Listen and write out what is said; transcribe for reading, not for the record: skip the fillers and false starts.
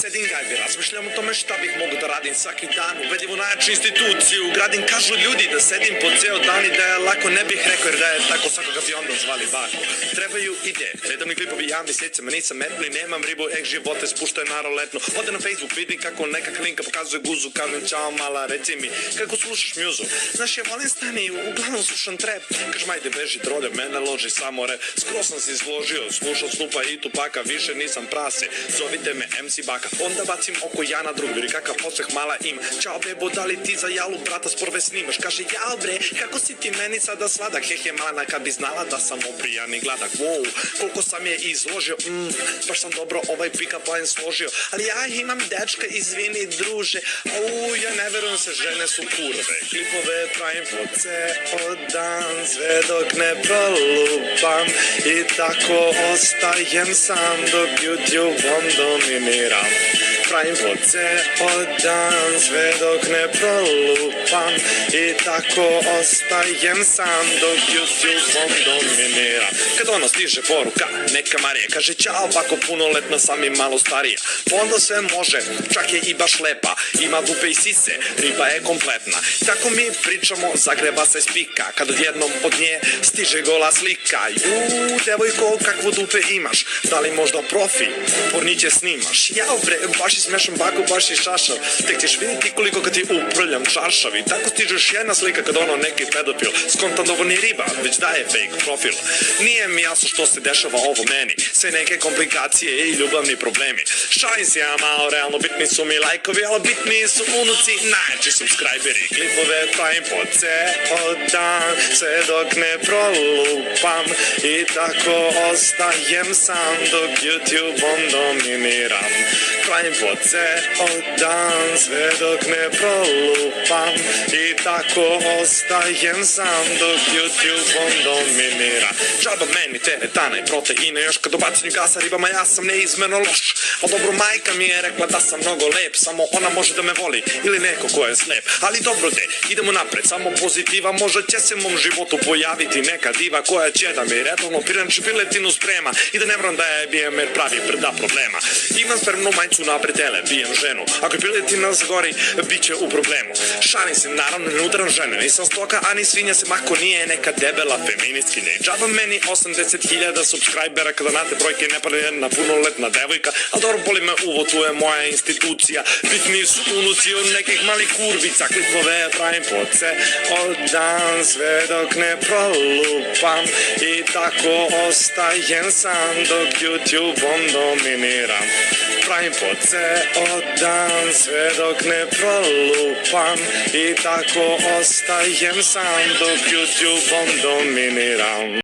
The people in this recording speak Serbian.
sedim gajbi, razmišljam o tome šta bih mogu da radim svaki dan, uvedim u najjaču instituciju, gradim, kažu ljudi da sedim po ceo dan i da je lako, ne bih rekao jer da je tako svakoga bi onda zvali bako. Trebaju ideje, redovni klipovi, ja mesecima nisam metno i nemam ribu, živote spuštaje naroletno. Ode na Facebook, vidim kako neka klinka pokazuje guzu, kažem čao mala, reci mi kako slušaš mjuzu. Znaš, ja volim stani, uglavnom slušam trap, kažem ajde beži drode, mene loži samo rap. Skoro sam se izložio, slušam Snupa i Tupaka, više nisam prase, zovite me MC Baka. Onda bacim oko ja na drug, vidi kakav podsmeh mala im. Čao bebo, da li ti za jalu brata sporve snimaš? Kaže jao bre, kako si ti meni sada sladak? Hehe malana, kad bi znala da sam obrijan i gladak. Wow, koliko sam je izložio, baš sam dobro ovaj pick-up line složio. Ali ja imam dečka, izvini druže, ja ne verujem se, žene su kurve. Klipove pravim po ceo dan, sve dok ne prolupam i tako ostajem sam dok YouTube-om dominiram. Pravim po ceo dan, sve dok ne prolupam i tako ostajem sam dok YouTube-om dominiram. Kad ono stiže poruka, neka Marija kaže čao bako, punoletna sam i malo starija. Onda sve može, čak je i baš lepa, ima dupe i sise, riba je kompletna. Tako mi pričamo, zagreba se spika, kad odjednom od nje stiže gola slika. Devojko, kakvu dupe imaš, da li možda profil, porniće snimaš? Jao bre, baš i smešan bako, baš i šašav, tek ćeš vidjeti koliko kad ti uprljam čaršav. I tako stiže još jedna slika kad ono neki pedofil skontam da ovo nije riba, već daje fake profil. Nije mi jasno što se dešava ovo meni, sve neke komplikacije i ljubavni problemi. Šalim se ja malo, realno bitni su mi lajkovi, ali bitni su unuci, najjači subscriberi. Klipove pravim po ceo dan, sve dok ne prolupam i tako ostajem sam dok YouTube-om dominiram. Pravim po ceo dan, sve dok ne prolupam i tako ostajem sam dok YouTube-om dominiram. Džaba meni teretana i proteine, još kad dobacanju gasa ribama ja sam neizmerno loš. A dobro, majka mi je rekla da sam mnogo lep, samo ona može da me voli ili neko ko je slep. Ali dobro de, idemo napred, samo pozitiva, možda će se u mom životu pojaviti neka diva koja će da mi redovno piranči piletinu sprema i da ne vram da je bijem jer pravi brda problema. Imam spremnu majicu na pretele, bijem ženu, ako je piletina zgori, bit će u problemu. Šalim se, naravno ne udaram žene, nisam stoka, ani svinja se mako nije neka debela feministkinja. I džaba meni 80.000 subscribera kada na te brojke ne pada jedna punoletna devojka, a dobro boli me uvo, tu je moja institucija, bitni su unuci od nekih malih kurvica. Klipove pravim po ceo dan, sve dok ne prolupam i tako ostajem sam dok YouTube-om dominiram. Pravim po ceo dan, sve dok ne prolupam i tako ostajem sam dok YouTube-om dominiram.